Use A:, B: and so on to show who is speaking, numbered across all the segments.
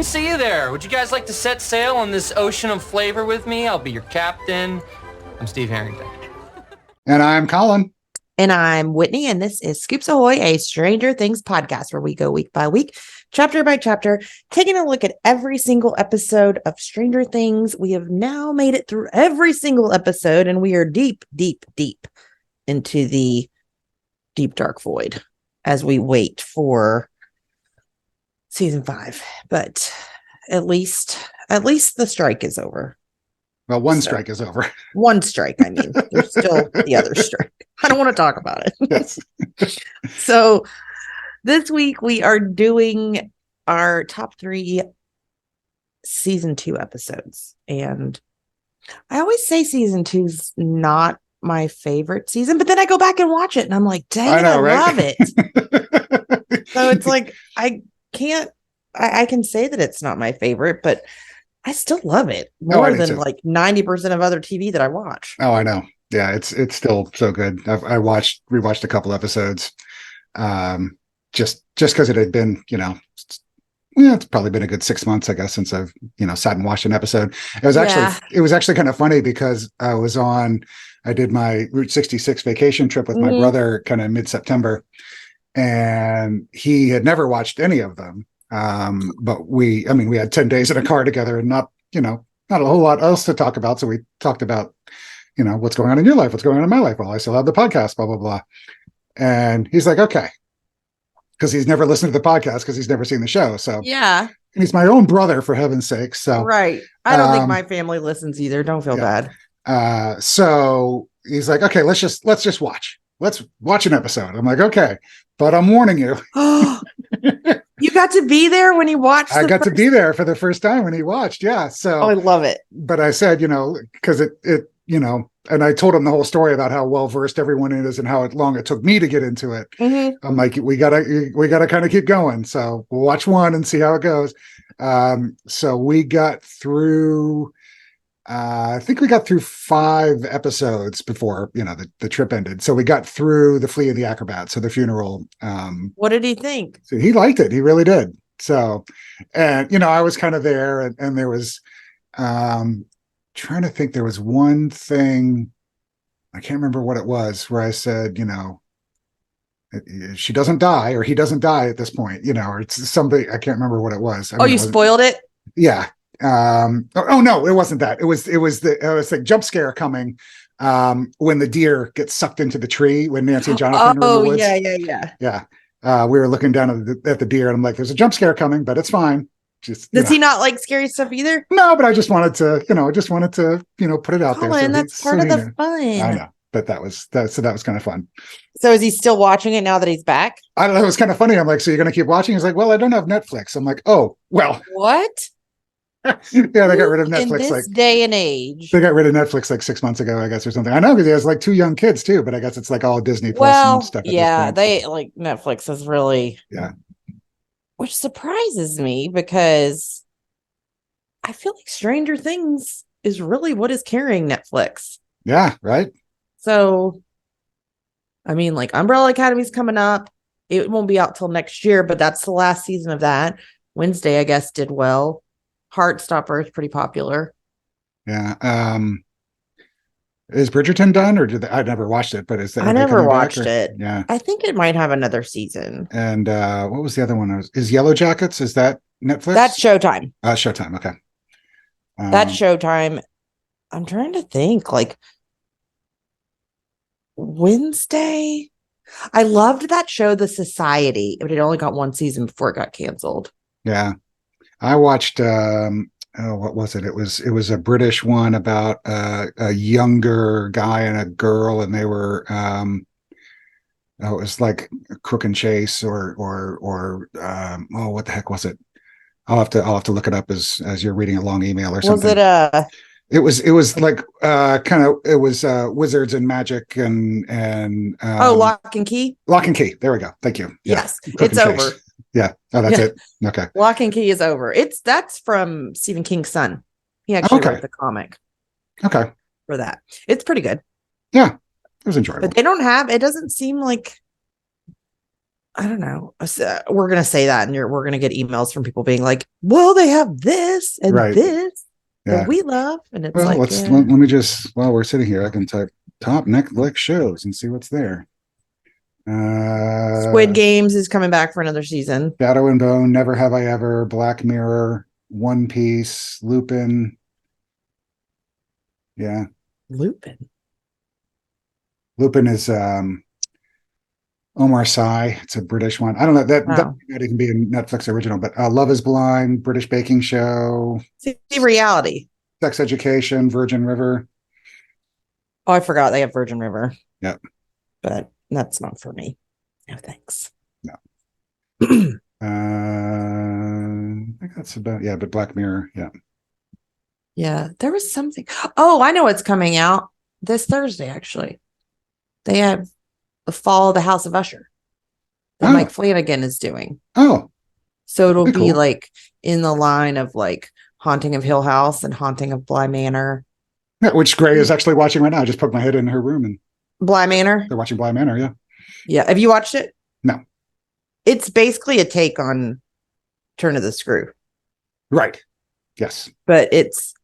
A: didn't see you there. Would you guys like to set sail on this ocean of flavor with me? I'll be your captain. I'm Steve Harrington.
B: And I'm Colin.
C: And I'm Whitney, and this is Scoops Ahoy, a Stranger Things podcast where we go week by week, chapter by chapter, taking a look at every single episode of Stranger Things. We have now made it through every single episode, and we are deep, deep, deep into the deep, dark void as we wait for season 5. But at least the strike is over.
B: Well, one strike is over.
C: One strike, I mean. There's still the other strike. I don't want to talk about it.
B: Yes.
C: So this week we are doing our top 3 season 2 episodes. And I always say season 2's not my favorite season, but then I go back and watch it and I'm like, dang, I love it. So it's like, I can say that it's not my favorite, but I still love it more than like 90% of other TV that I watch.
B: Oh, I know. Yeah, it's still so good. I rewatched a couple episodes, just because it had been, it's probably been a good 6 months, I guess, since I've sat and watched an episode. It was actually kind of funny because I did my Route 66 vacation trip with my brother kind of mid-September, and he had never watched any of them. But we had 10 days in a car together and not a whole lot else to talk about. So we talked about, what's going on in your life, what's going on in my life. Well, I still have the podcast, blah, blah, blah. And he's like, okay. Cause he's never listened to the podcast because he's never seen the show. So
C: yeah.
B: And he's my own brother, for heaven's sake. So
C: right. I don't think my family listens either. Don't feel bad.
B: So he's like, okay, let's just watch. Let's watch an episode. I'm like, okay, but I'm warning you.
C: You got to be there when he watched.
B: I got to be there for the first time when he watched. Yeah. So
C: I love it.
B: But I said, because it and I told him the whole story about how well versed everyone is and how long it took me to get into it. Mm-hmm. I'm like, we gotta kind of keep going. So we'll watch one and see how it goes. So we got through. I think we got through 5 episodes before the trip ended. So we got through the Flea and the Acrobat, so the funeral.
C: What did he think?
B: So he liked it. He really did. So, and I was kind of there, and there was trying to think. There was one thing, I can't remember what it was, where I said, she doesn't die, or he doesn't die at this point, or it's somebody. I can't remember what it was.
C: You spoiled it?
B: Yeah. No, it wasn't that. It was the jump scare coming when the deer gets sucked into the tree when Nancy and Jonathan were in the woods. Yeah. We were looking down at the deer, and I'm like, there's a jump scare coming, but it's fine. Just
C: does he not like scary stuff either?
B: No, but I just wanted to put it out there.
C: So that's part of the fun.
B: I know, but that was kind of fun.
C: So is he still watching it now that he's back?
B: I don't know. It was kind of funny. I'm like, so you're going to keep watching? He's like, well, I don't have Netflix. I'm like, oh, well.
C: What?
B: Yeah, they got rid of Netflix
C: in this day and age.
B: They got rid of Netflix like 6 months ago, I guess, or something. I know, because he has like 2 young kids too, but I guess it's like all Disney Plus and stuff.
C: Yeah, they like Netflix is really which surprises me because I feel like Stranger Things is really what is carrying Netflix.
B: Yeah, right.
C: So, I mean, like Umbrella Academy's coming up. It won't be out till next year, but that's the last season of that. Wednesday, I guess, did well. Heartstopper is pretty popular.
B: Yeah. Is Bridgerton done, or I never watched it, but
C: I never watched it.
B: Yeah.
C: I think it might have another season.
B: And what was the other one? Is Yellow Jackets? Is that Netflix?
C: That's Showtime.
B: Showtime. Okay.
C: That's Showtime. I'm trying to think, like Wednesday. I loved that show, The Society, but it only got 1 season before it got canceled.
B: Yeah. I watched what was it? It was a British one about a younger guy and a girl, and they were it was like Crook and Chase or what the heck was it? I'll have to look it up as you're reading a long email or something.
C: Was it
B: It was like it was wizards and magic and
C: Lock and Key.
B: Lock and Key. There we go. Thank you. Yeah.
C: Yes, it's over.
B: Yeah. Oh, that's it. Okay.
C: Lock and Key is over. That's from Stephen King's son. He actually wrote the comic.
B: Okay.
C: For that, it's pretty good.
B: Yeah, it was enjoyable.
C: But they don't have. It doesn't seem like I don't know. We're gonna say that, and we're gonna get emails from people being like, "Well, they have this and
B: Right.
C: this that
B: Yeah.
C: we love," and it's
B: Well,
C: like,
B: let me just, while we're sitting here, I can type top Netflix shows and see what's there.
C: Squid Games is coming back for another season.
B: Shadow and Bone, Never Have I Ever, Black Mirror, One Piece, Lupin. Yeah.
C: Lupin.
B: Lupin is Omar Sy. It's a British one. I don't know that
C: Wow.
B: might even be a Netflix original, but Love is Blind, British Baking Show,
C: See reality.
B: Sex Education, Virgin River.
C: Oh, I forgot they have Virgin River.
B: Yep.
C: But that's not for me. No thanks.
B: No. I think that's about, yeah, but Black Mirror, yeah.
C: Yeah, there was something. Oh, I know what's coming out this Thursday, actually. They have the Fall of the House of Usher that
B: Oh.
C: Mike Flanagan is doing.
B: Oh,
C: So it'll
B: That'd be
C: be
B: cool.
C: like in the line of like Haunting of Hill House and Haunting of Bly Manor.
B: yeah, which Gray is actually watching right now. I just poked my head in her room and
C: Bly Manor?
B: they're watching Bly Manor, yeah.
C: Yeah. Have you watched it?
B: No.
C: It's basically a take on Turn of the Screw,
B: Right. Yes.
C: but it's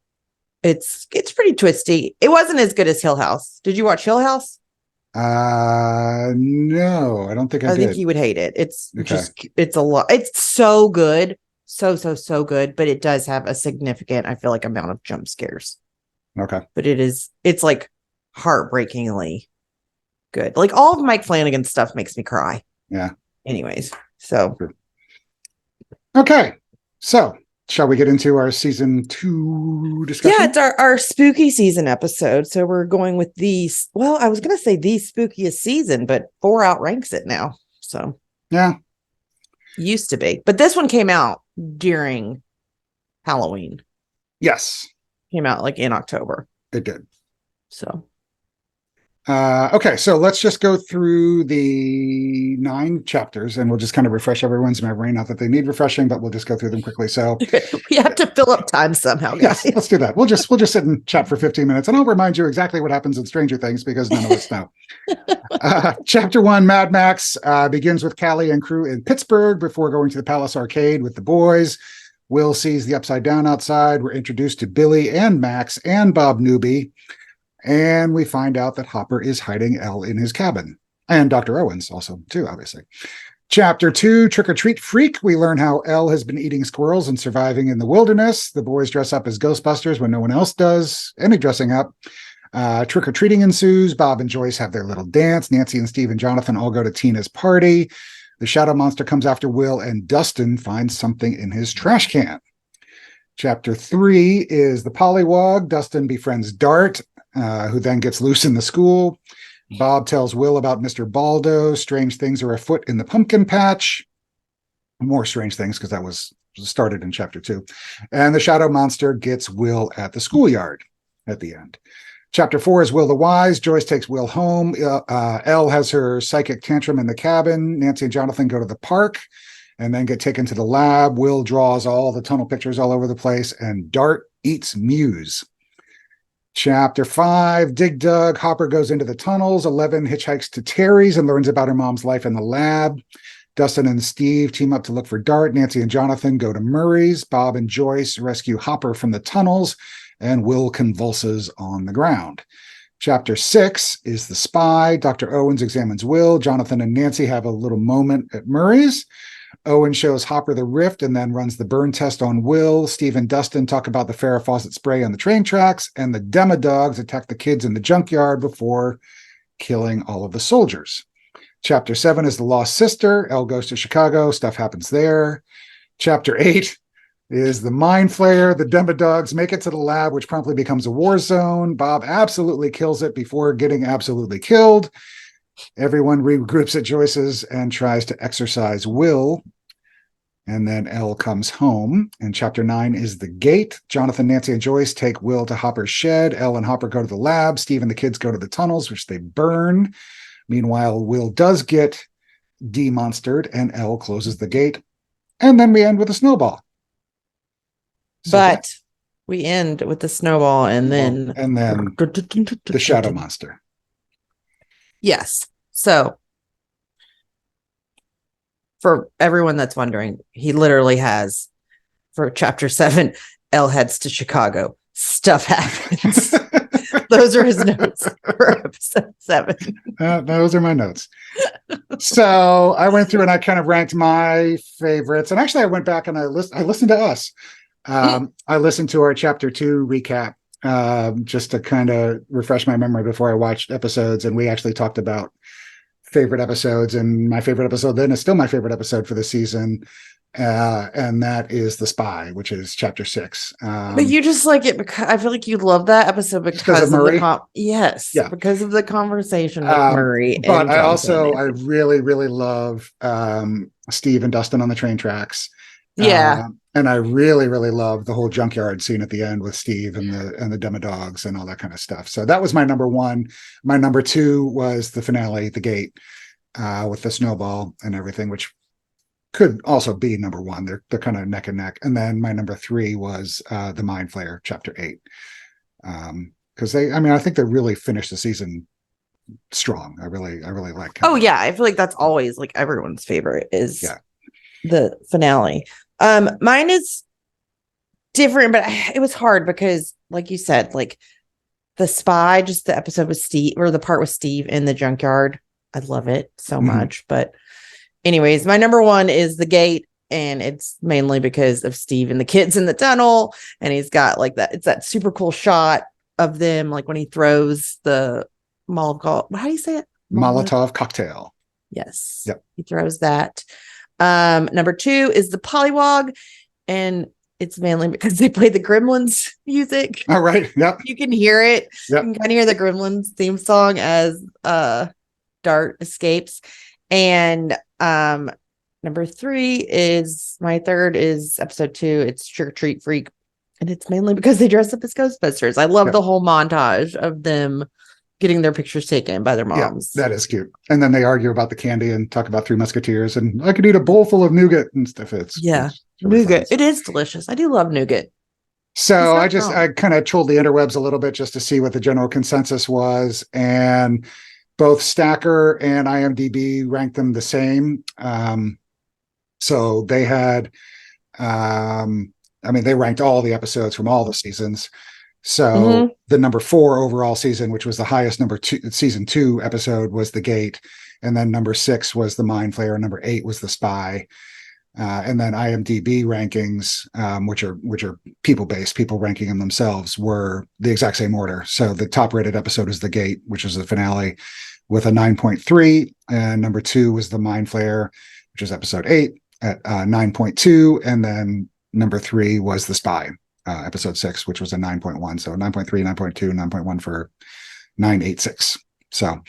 C: pretty twisty. It wasn't as good as Hill House. Did you watch Hill House?
B: No, I don't think I
C: I think
B: did.
C: you would hate it. It's
B: Okay.
C: just it's a lot. It's so good. So good, but it does have a significant, I feel like, amount of jump scares.
B: Okay.
C: But it's like heartbreakingly good. Like all of Mike Flanagan's stuff makes me cry.
B: Yeah.
C: Anyways, so
B: Okay. So, shall we get into our season 2 discussion?
C: yeah, it's our spooky season episode. So we're going with these. Well, I was gonna say the spookiest season, but 4 outranks it now. So
B: Yeah.
C: used to be, but this one came out during Halloween.
B: Yes,
C: Came out like in October.
B: it did.
C: So
B: Okay, so let's just go through the 9 chapters and we'll just kind of refresh everyone's memory. Not that they need refreshing, but we'll just go through them quickly. So
C: we have to fill up time somehow, guys.
B: yes, let's do that. We'll just sit and chat for 15 minutes and I'll remind you exactly what happens in Stranger Things because none of us know. Chapter 1, Mad Max, begins with Callie and crew in Pittsburgh before going to the Palace Arcade with the boys. Will sees the Upside Down outside. We're introduced to Billy and Max and Bob Newby. And we find out that Hopper is hiding Elle in his cabin. And Dr. Owens also, too, obviously. Chapter 2, Trick or Treat Freak. We learn how Elle has been eating squirrels and surviving in the wilderness. The boys dress up as Ghostbusters when no one else does any dressing up. Trick or treating ensues. Bob and Joyce have their little dance. Nancy and Steve and Jonathan all go to Tina's party. The shadow monster comes after Will, and Dustin finds something in his trash can. Chapter 3 is the Pollywog. Dustin befriends Dart, who then gets loose in the school. Bob tells Will about Mr. Baldo. Strange things are afoot in the pumpkin patch. More strange things because that was started in chapter 2. And the shadow monster gets Will at the schoolyard at the end. Chapter 4 is Will the Wise. Joyce takes Will home. Elle has her psychic tantrum in the cabin. Nancy and Jonathan go to the park and then get taken to the lab. Will draws all the tunnel pictures all over the place, and Dart eats Muse. Chapter 5, Dig Dug. Hopper goes into the tunnels. 11 hitchhikes to Terry's and learns about her mom's life in the lab. Dustin and Steve team up to look for Dart. Nancy and Jonathan go to Murray's. Bob and Joyce rescue Hopper from the tunnels, and Will convulses on the ground. Chapter 6 is The Spy. Dr. Owens examines Will. Jonathan and Nancy have a little moment at Murray's. Owen shows Hopper the rift and then runs the burn test on Will. Steve and Dustin talk about the Farrah Fawcett spray on the train tracks, and the Demodogs attack the kids in the junkyard before killing all of the soldiers. Chapter 7 is The Lost Sister. Elle goes to Chicago. Stuff happens there. Chapter 8 is the Mind Flayer. The Demodogs make it to the lab, which promptly becomes a war zone. Bob absolutely kills it before getting absolutely killed. Everyone regroups at Joyce's and tries to exorcise Will. And then Elle comes home. And chapter 9 is The Gate. Jonathan, Nancy, and Joyce take Will to Hopper's shed. Elle and Hopper go to the lab. Steve and the kids go to the tunnels, which they burn. Meanwhile, Will does get demonstered, and Elle closes the gate. And then we end with a snowball.
C: But we end with the snowball and then
B: the shadow monster.
C: Yes. So for everyone that's wondering, he literally has for chapter 7, Elle heads to Chicago. Stuff happens. Those are his notes for episode 7.
B: Those are my notes. So I went through and I kind of ranked my favorites. And actually, I went back and I listened to us. I listened to our chapter 2 recap just to kind of refresh my memory before I watched episodes. And we actually talked about favorite episodes. And my favorite episode then is still my favorite episode for the season. And that is The Spy, which is chapter 6.
C: But you just like it because I feel like you love that episode because of
B: Murray?
C: because of the conversation with Murray.
B: But I really, really love Steve and Dustin on the train tracks.
C: Yeah.
B: And I really, really love the whole junkyard scene at the end with Steve and the Demodogs and all that kind of stuff. So that was my number 1. My number 2 was the finale, The Gate, with the snowball and everything, which could also be number 1. They're kind of neck and neck. And then my number 3 was the Mind Flayer, chapter 8. Because I think they really finished the season strong. I really like.
C: Oh yeah, I feel like that's always like everyone's favorite is the finale. Mine is different, but it was hard because, like you said, like The Spy, just the episode with Steve or the part with Steve in the junkyard. I love it so much, but. Anyways, my number 1 is The Gate, and it's mainly because of Steve and the kids in the tunnel, and he's got like that. It's that super cool shot of them, like when he throws the Molotov. How do you say it?
B: Molotov cocktail.
C: Yes.
B: Yep.
C: He throws that. Number 2 is the Pollywog, and it's mainly because they play the Gremlins music.
B: All right. Yep.
C: You can hear it.
B: Yep.
C: You can kind of hear the Gremlins theme song as Dart escapes. And number 3 is my third is episode 2. It's Trick or Treat Freak, and it's mainly because they dress up as Ghostbusters. I love the whole montage of them getting their pictures taken by their moms.
B: Yeah, that is cute. And then they argue about the candy and talk about Three Musketeers, and I could eat a bowl full of nougat and stuff. It's really
C: nougat.
B: fun.
C: It is delicious. I do love nougat.
B: So I kind of trolled the interwebs a little bit just to see what the general consensus was, and both Stacker and IMDb ranked them the same. So they had, they ranked all the episodes from all the seasons. So the number 4 overall season, which was the highest season 2 episode, was The Gate. And then number 6 was the Mind Flayer. Number 8 was The Spy. And then IMDb rankings, which are people-based, people ranking them themselves, were the exact same order. So the top-rated episode is The Gate, which is the finale, with a 9.3, and number 2 was the Mind Flayer, which is episode 8 at 9.2, and then number 3 was The Spy, episode 6, which was a 9.1. So 9.3, 9.2, 9.1 for 9.86. So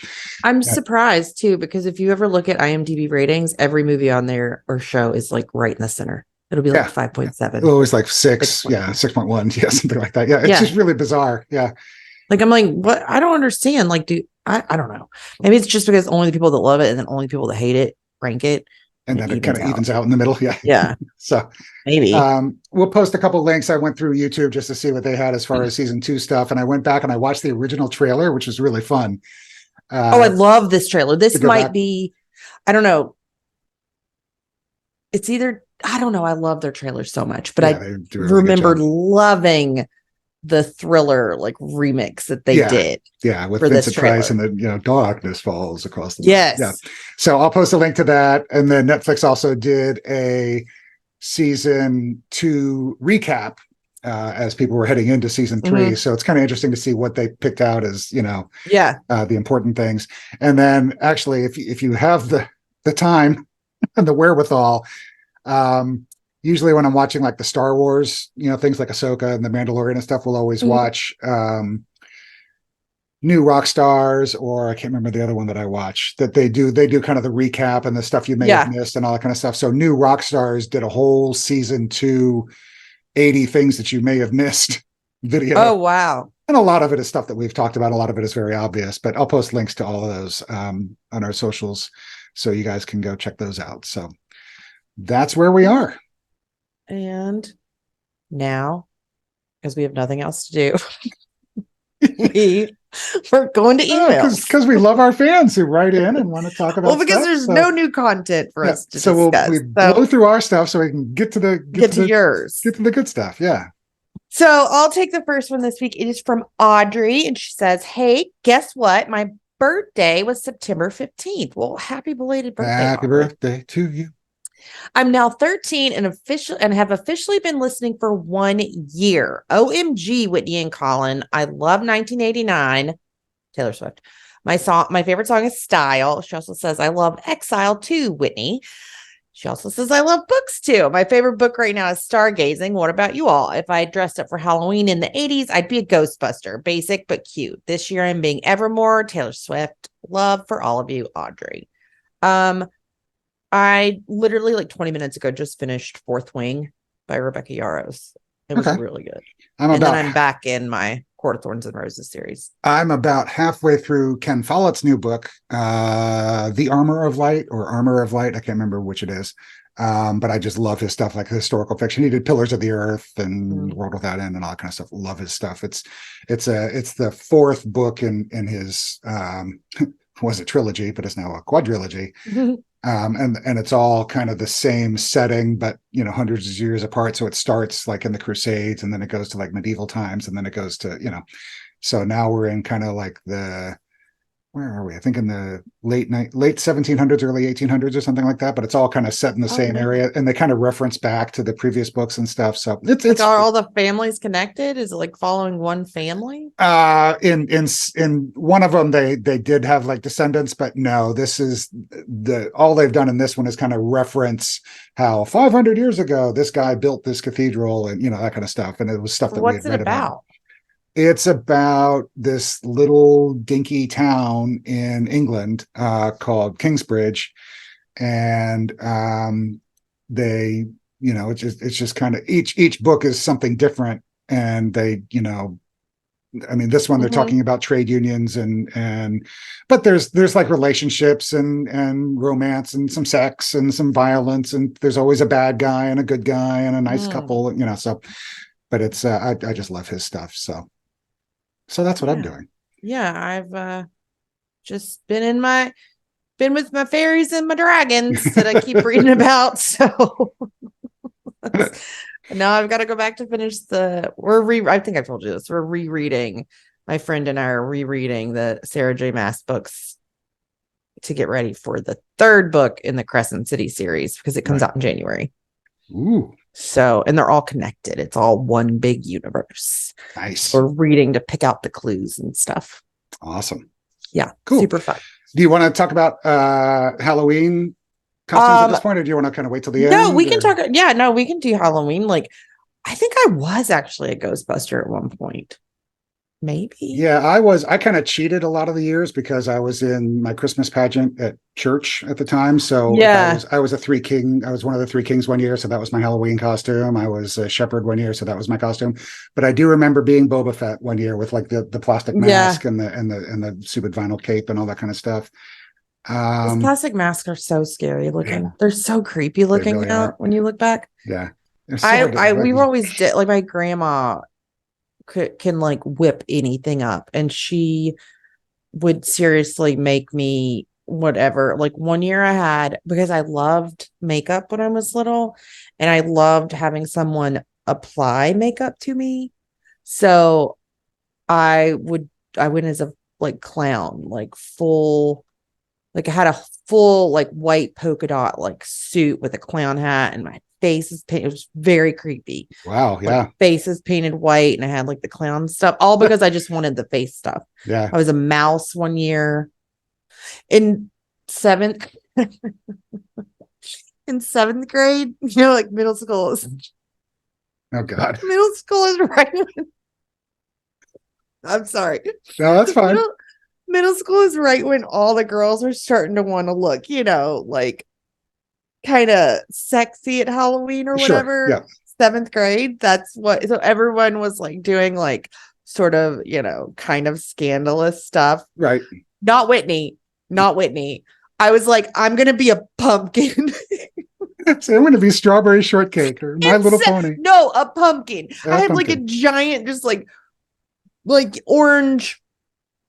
C: I'm surprised too, because if you ever look at IMDb ratings, every movie on there or show is like right in the center. It'll be like 5.7.
B: Oh, it's like 6. 6.1. Yeah, something like that. Yeah, it's just really bizarre. Yeah.
C: Like, I'm like, what? I don't understand. Like, I don't know. Maybe it's just because only the people that love it and then only people that hate it rank it.
B: And then it kind of evens out in the middle. Yeah.
C: Yeah.
B: So
C: maybe.
B: We'll post a couple links. I went through YouTube just to see what they had as far as season 2 stuff. And I went back and I watched the original trailer, which was really fun.
C: I love this trailer. This might be, I don't know. It's either, I don't know. I love their trailers so much, but I remember loving the Thriller like remix that they did.
B: Yeah, with Vincent Price and the darkness falls across the
C: yes.
B: Yeah. So I'll post a link to that. And then Netflix also did a season 2 recap as people were heading into season 3. So it's kind of interesting to see what they picked out as, the important things. And then actually, if you have the time and the wherewithal, usually when I'm watching like the Star Wars, things like Ahsoka and the Mandalorian and stuff, we'll always watch New Rock Stars, or I can't remember the other one that I watched, that they do kind of the recap and the stuff you may have missed and all that kind of stuff. So New Rock Stars did a whole season 2, 80 things that you may have missed video.
C: Oh, wow.
B: And a lot of it is stuff that we've talked about. A lot of it is very obvious, but I'll post links to all of those on our socials so you guys can go check those out. So that's where we are.
C: And now, because we have nothing else to do, we We're going to emails.
B: Because we love our fans who write in and want to talk about
C: Well, because
B: stuff,
C: there's
B: so-
C: no new content for
B: Yeah,
C: us to
B: so
C: discuss.
B: we blow through our stuff so we can get to the
C: get to yours.
B: get to the good stuff. Yeah.
C: So I'll take the first one this week. It is from Audrey, and she says, "Hey, guess what? My birthday was September 15th. Well, happy belated birthday.
B: Happy
C: Audrey.
B: birthday to you.
C: I'm now 13 and have officially been listening for 1 year. OMG, Whitney and Colin. I love 1989. Taylor Swift. My favorite song is Style. She also says, I love Exile too, Whitney. She also says, I love books too. My favorite book right now is Stargazing. What about you all? If I dressed up for Halloween in the 80s, I'd be a Ghostbuster. Basic but cute. This year I'm being Evermore, Taylor Swift. Love for all of you, Audrey. I literally like 20 minutes ago just finished Fourth Wing by Rebecca Yarros. It was
B: Okay.
C: really good.
B: I'm
C: And then
B: about
C: I'm back in my Court of Thorns and Roses series.
B: I'm about halfway through Ken Follett's new book, The Armor of Light or Armor of Light. I can't remember which it is. But I just love his stuff, like historical fiction. He did Pillars of the Earth and World Without End and all that kind of stuff. Love his stuff. It's the fourth book in his was a trilogy, but it's now a quadrilogy. And it's all kind of the same setting, but hundreds of years apart. So it starts like in the Crusades, and then it goes to like medieval times, and then it goes to So now we're in kind of like where are we? I think in the late 1700s, early 1800s, or something like that. But it's all kind of set in the same area, and they kind of reference back to the previous books and stuff. So it's
C: like, are all the families connected? Is it like following one family?
B: In one of them they did have like descendants, but no, this is all they've done in this one is kind of reference how 500 years ago this guy built this cathedral and that kind of stuff. And it was stuff that we had read about. It's about this little dinky town in England called Kingsbridge, and they, it's just kind of each book is something different, and they, this one they're talking about trade unions but there's like relationships and romance and some sex and some violence, and there's always a bad guy and a good guy and a nice couple, so. But it's I just love his stuff, so that's what I'm doing.
C: Yeah, I've just been with my fairies and my dragons that I keep reading about. So now I've got to go back to finish I think I told you this. We're rereading. My friend and I are rereading the Sarah J. Maas books to get ready for the third book in the Crescent City series because it comes out in January.
B: Ooh.
C: So, and they're all connected. It's all one big universe.
B: Nice.
C: We're reading to pick out the clues and stuff.
B: Awesome.
C: Yeah.
B: Cool.
C: Super fun.
B: Do you want to talk about Halloween costumes at this point, or do you want to kind of wait till the end?
C: No, we can talk. Yeah, no, we can do Halloween. Like, I think I was actually a Ghostbuster at one point. Maybe.
B: Yeah, I kind of cheated a lot of the years because I was in my Christmas pageant at church at the time. So
C: yeah,
B: I was a three king. I was one of the three kings one year. So that was my Halloween costume. I was a shepherd one year. So that was my costume. But I do remember being Boba Fett one year with like the plastic mask and the stupid vinyl cape and all that kind of stuff.
C: Those plastic masks are so scary looking. Yeah. They're so creepy looking really now when you look back.
B: Yeah.
C: So we were always like my grandma can like whip anything up, and she would seriously make me whatever. Like one year I had, because I loved makeup when I was little, and I loved having someone apply makeup to me. So I went as a like clown, like full, like I had a full like white polka dot like suit with a clown hat, and my face is painted. It was very creepy.
B: Wow. Yeah.
C: Like, face is painted white, and I had like the clown stuff, all because I just wanted the face stuff.
B: Yeah.
C: I was a mouse one year in seventh grade, like middle school is.
B: Oh God.
C: Middle school is right. I'm sorry.
B: No, that's fine.
C: Middle school is right when all the girls are starting to want to look, like kind of sexy at Halloween or whatever.
B: Sure, yeah. 7th
C: grade. So everyone was like doing like sort of, kind of scandalous stuff.
B: Right.
C: Not Whitney. I was like, I'm going to be a pumpkin.
B: So I'm going to be Strawberry Shortcake or My Little Pony.
C: No, a pumpkin. I had
B: pumpkin.
C: like a giant, just like orange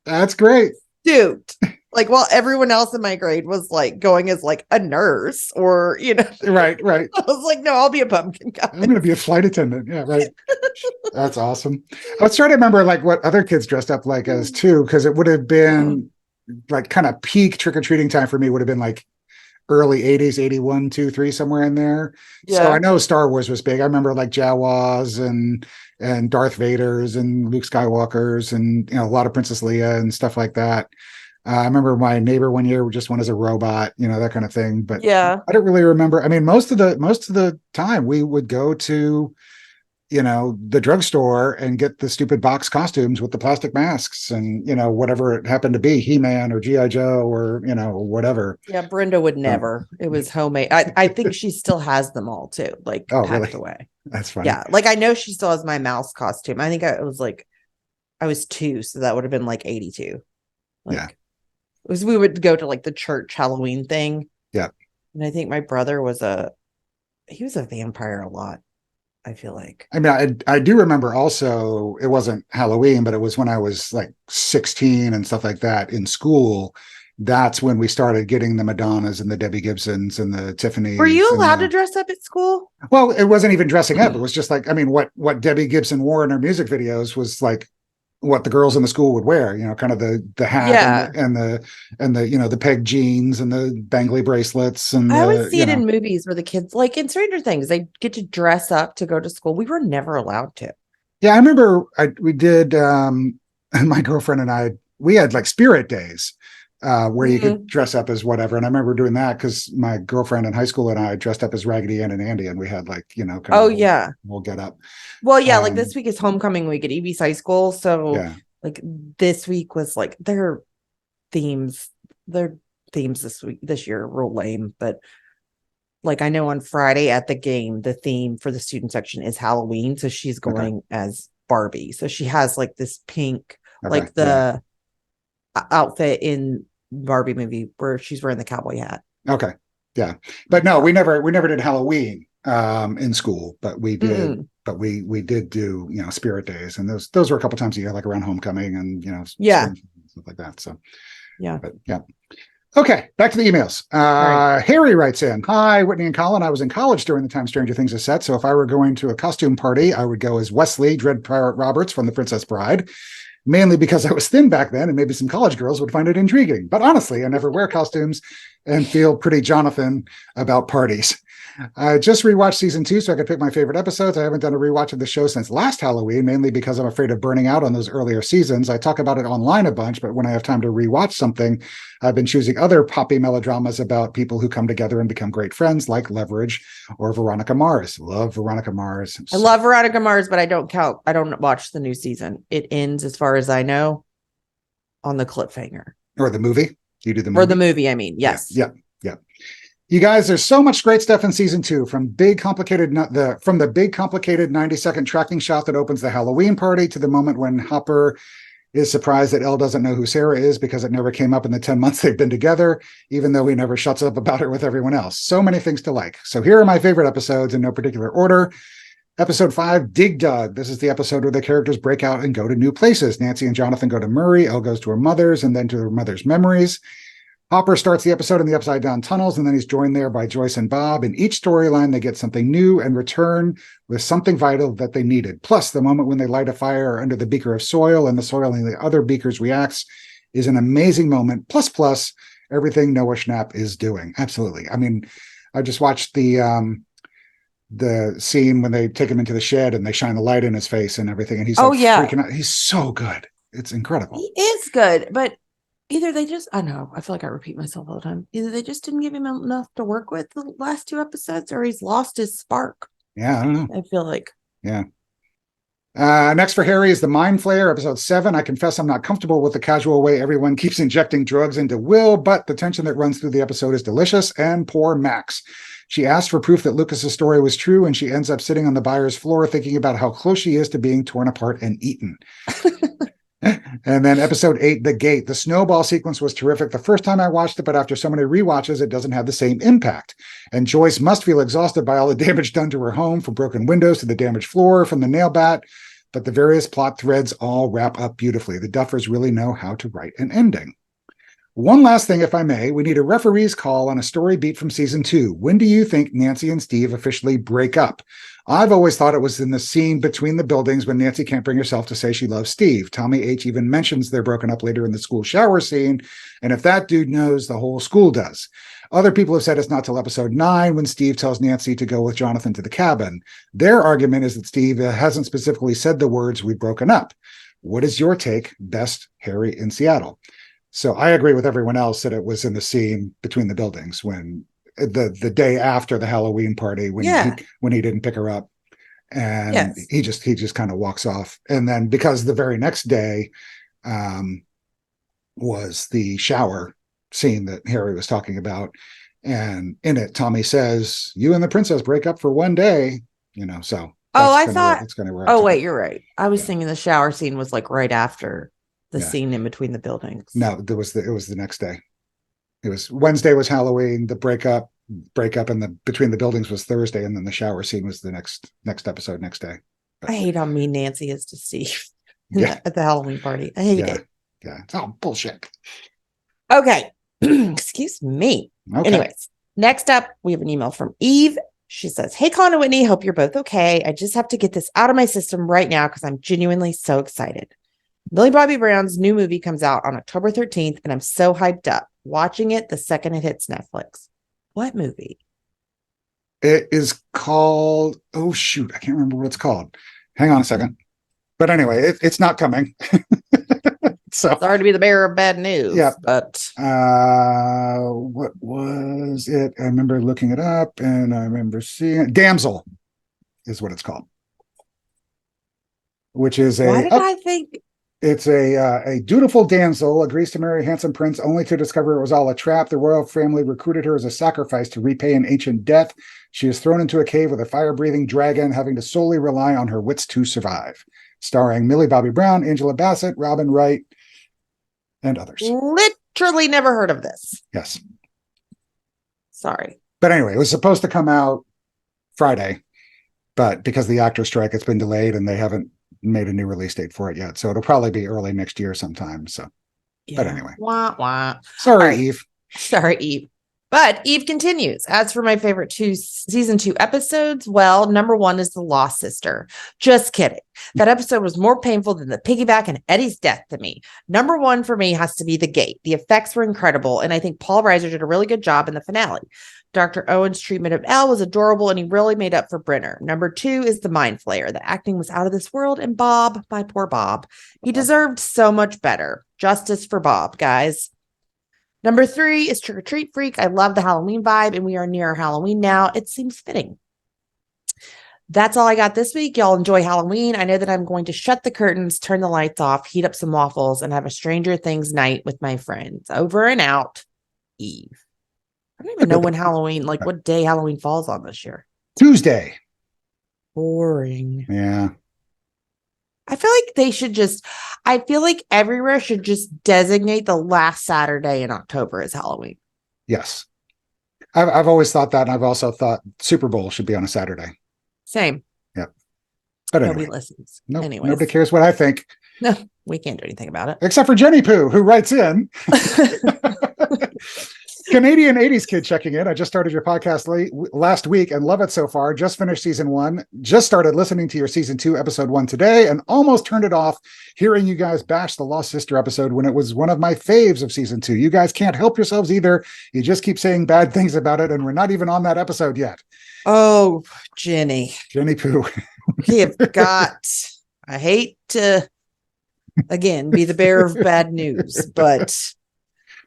B: That's great.
C: Dude. Like, while everyone else in my grade was like going as like a nurse or,
B: Right.
C: I was like, no, I'll be a pumpkin guy.
B: I'm going to be a flight attendant. Yeah, right. That's awesome. I was trying to remember like what other kids dressed up like as too, because it would have been like kind of peak trick-or-treating time for me would have been like early 80s, 81, 2, 3, somewhere in there.
C: Yeah.
B: So I know Star Wars was big. I remember like Jawas and Darth Vader's and Luke Skywalker's and a lot of Princess Leia and stuff like that. I remember my neighbor one year just went as a robot, that kind of thing. But
C: Yeah.
B: I don't really remember. I mean, most of the time we would go to, the drugstore and get the stupid box costumes with the plastic masks and, whatever it happened to be, He-Man or G.I. Joe or, whatever.
C: Yeah, Brenda would never. It was homemade. I think she still has them all too, like packed
B: really?
C: away.
B: That's funny.
C: Yeah, like I know she still has my mouse costume. I think I was 2, so that would have been like 82.
B: Yeah.
C: We would go to like the church Halloween thing.
B: Yeah.
C: And I think my brother was a vampire a lot, I feel like.
B: I mean, I do remember also it wasn't Halloween, but it was when I was like 16 and stuff like that in school. That's when we started getting the Madonnas and the Debbie Gibsons and the Tiffany's.
C: Were you allowed to dress up at school?
B: Well, it wasn't even dressing up. It was just like, I mean, what Debbie Gibson wore in her music videos was like what the girls in the school would wear, kind of the hat and the the peg jeans and the bangly bracelets. And
C: I always see it in movies where the kids, like in Stranger Things, they get to dress up to go to school. We were never allowed to.
B: Yeah, I remember we did, my girlfriend and I, we had like spirit days where you could dress up as whatever. And I remember doing that because my girlfriend in high school and I dressed up as Raggedy Ann and Andy, and we had like, we'll get up.
C: Well, yeah, like this week is homecoming week at East High School. So like this week was like their themes this year are real lame. But like I know on Friday at the game, the theme for the student section is Halloween. So she's going as Barbie. So she has like this pink, like the outfit in Barbie movie where she's wearing the cowboy hat.
B: Okay. Yeah. But no, we never did Halloween in school, but we did we did do, spirit days, and those were a couple times a year, like around homecoming and stuff like that. So but okay, back to the emails. Right. Harry writes in, "Hi, Whitney and Colin. I was in college during the time Stranger Things is set, so if I were going to a costume party, I would go as Wesley Dread Pirate Roberts from The Princess Bride. Mainly because I was thin back then and maybe some college girls would find it intriguing. But honestly, I never wear costumes and feel pretty Jonathan about parties. I just rewatched season 2 so I could pick my favorite episodes. I haven't done a rewatch of the show since last Halloween, mainly because I'm afraid of burning out on those earlier seasons. I talk about it online a bunch, but when I have time to rewatch something, I've been choosing other poppy melodramas about people who come together and become great friends, like Leverage or Veronica Mars. Love Veronica Mars.
C: I love Veronica Mars, but I don't watch the new season. It ends, as far as I know, on the cliffhanger.
B: Or the movie? You do the movie?
C: Or the movie, I mean, yes.
B: Yeah. You guys, there's so much great stuff in season 2, from the big complicated 90-second tracking shot that opens the Halloween party to the moment when Hopper is surprised that Elle doesn't know who Sarah is because it never came up in the 10 months they've been together, even though he never shuts up about it with everyone else. So many things to like. So here are my favorite episodes in no particular order. Episode 5, Dig Dug. This is the episode where the characters break out and go to new places. Nancy and Jonathan go to Murray, Elle goes to her mother's, and then to her mother's memories. Hopper starts the episode in the Upside Down tunnels, and then he's joined there by Joyce and Bob. In each storyline, they get something new and return with something vital that they needed. Plus, the moment when they light a fire under the beaker of soil and the soil in the other beakers reacts is an amazing moment. Plus, everything Noah Schnapp is doing. Absolutely. I mean, I just watched the scene when they take him into the shed and they shine the light in his face and everything, and he's freaking out. He's so good. It's incredible.
C: He is good, but either they just, I know, I feel like I repeat myself all the time. Either they just didn't give him enough to work with the last 2 episodes, or he's lost his spark.
B: Yeah, I don't know.
C: I feel like.
B: Yeah. Next for Harry is the Mind Flayer, episode 7. I confess I'm not comfortable with the casual way everyone keeps injecting drugs into Will, but the tension that runs through the episode is delicious. And poor Max. She asked for proof that Lucas's story was true, and she ends up sitting on the buyer's floor thinking about how close she is to being torn apart and eaten. And then episode 8, The Gate. The snowball sequence was terrific the first time I watched it, but after so many rewatches, it doesn't have the same impact. And Joyce must feel exhausted by all the damage done to her home, from broken windows to the damaged floor, from the nail bat but the various plot threads all wrap up beautifully. The Duffers really know how to write an ending. One last thing, if I may, we need a referee's call on a story beat from season 2. When do you think Nancy and Steve officially break up? I've always thought it was in the scene between the buildings when Nancy can't bring herself to say she loves Steve. Tommy H. even mentions they're broken up later in the school shower scene, and if that dude knows, the whole school does. Other people have said it's not till episode 9 when Steve tells Nancy to go with Jonathan to the cabin. Their argument is that Steve hasn't specifically said the words, "we've broken up." What is your take? Best, Harry in Seattle. So I agree with everyone else that it was in the scene between the buildings when the day after the Halloween party when he didn't pick her up, and he just kind of walks off. And then because the very next day was the shower scene that Harry was talking about, and in it Tommy says, "You and the princess break up for one day," So it's going to.
C: Oh wait, you're right. I was thinking the shower scene was like right after the scene in between the buildings.
B: No, it was the next day. It was Wednesday was Halloween. The breakup in the between the buildings was Thursday, and then the shower scene was the next episode next day.
C: But I hate how mean Nancy is to Steve at the Halloween party. I hate it.
B: Yeah, it's all bullshit.
C: Okay, excuse me.
B: Okay.
C: Anyways, next up we have an email from Eve. She says, "Hey, Colin and Whitney, hope you're both okay. I just have to get this out of my system right now because I'm genuinely so excited. Millie Bobby Brown's new movie comes out on October 13th, and I'm so hyped up watching it the second it hits Netflix." What movie?
B: It is called, oh shoot, I can't remember what it's called. Hang on a second. But anyway, it's not coming. So
C: sorry to be the bearer of bad news.
B: Yeah.
C: But
B: what was it? I remember looking it up and I remember seeing it. Damsel is what it's called. Which is
C: why did I think
B: it's a dutiful damsel agrees to marry a handsome prince only to discover it was all a trap. The royal family recruited her as a sacrifice to repay an ancient debt. She is thrown into a cave with a fire-breathing dragon, having to solely rely on her wits to survive. Starring Millie Bobby Brown, Angela Bassett, Robin Wright, and others.
C: Literally never heard of this.
B: Yes.
C: Sorry.
B: But anyway, it was supposed to come out Friday, but because of the actor strike, it's been delayed and they haven't made a new release date for it yet. So it'll probably be early next year sometime. So, But anyway.
C: Wah, wah.
B: Sorry, right. Eve.
C: Sorry, Eve. But Eve continues. As for my favorite season 2 episodes, well, number 1 is The Lost Sister. Just kidding. That episode was more painful than the piggyback and Eddie's death to me. Number 1 for me has to be The Gate. The effects were incredible, and I think Paul Reiser did a really good job in the finale. Dr. Owen's treatment of Elle was adorable, and he really made up for Brenner. Number 2 is The Mind Flayer. The acting was out of this world, and Bob, my poor Bob, he deserved so much better. Justice for Bob, guys. Number 3 is Trick or Treat Freak. I love the Halloween vibe, and we are near Halloween now. It seems fitting. That's all I got this week. Y'all enjoy Halloween. I know that I'm going to shut the curtains, turn the lights off, heat up some waffles, and have a Stranger Things night with my friends. Over and out, Eve. I don't even know when Halloween, like what day Halloween falls on this year.
B: Tuesday.
C: Boring.
B: Yeah.
C: I feel like everywhere should just designate the last Saturday in October as Halloween.
B: Yes. I've always thought that. And I've also thought Super Bowl should be on a Saturday.
C: Same.
B: Yep. But
C: nobody
B: anyway.
C: listens.
B: Nope,
C: Anyways.
B: Nobody cares what I think.
C: No, we can't do anything about it.
B: Except for Jenny Pooh, who writes in. Canadian 80s kid checking in. I just started your podcast last week and love it so far. Just finished season 1. Just started listening to your season 2, episode 1 today, and almost turned it off hearing you guys bash the Lost Sister episode when it was one of my faves of season 2. You guys can't help yourselves either. You just keep saying bad things about it, and we're not even on that episode yet.
C: Oh, Jenny
B: Pooh.
C: We have got, I hate to, again, be the bearer of bad news, but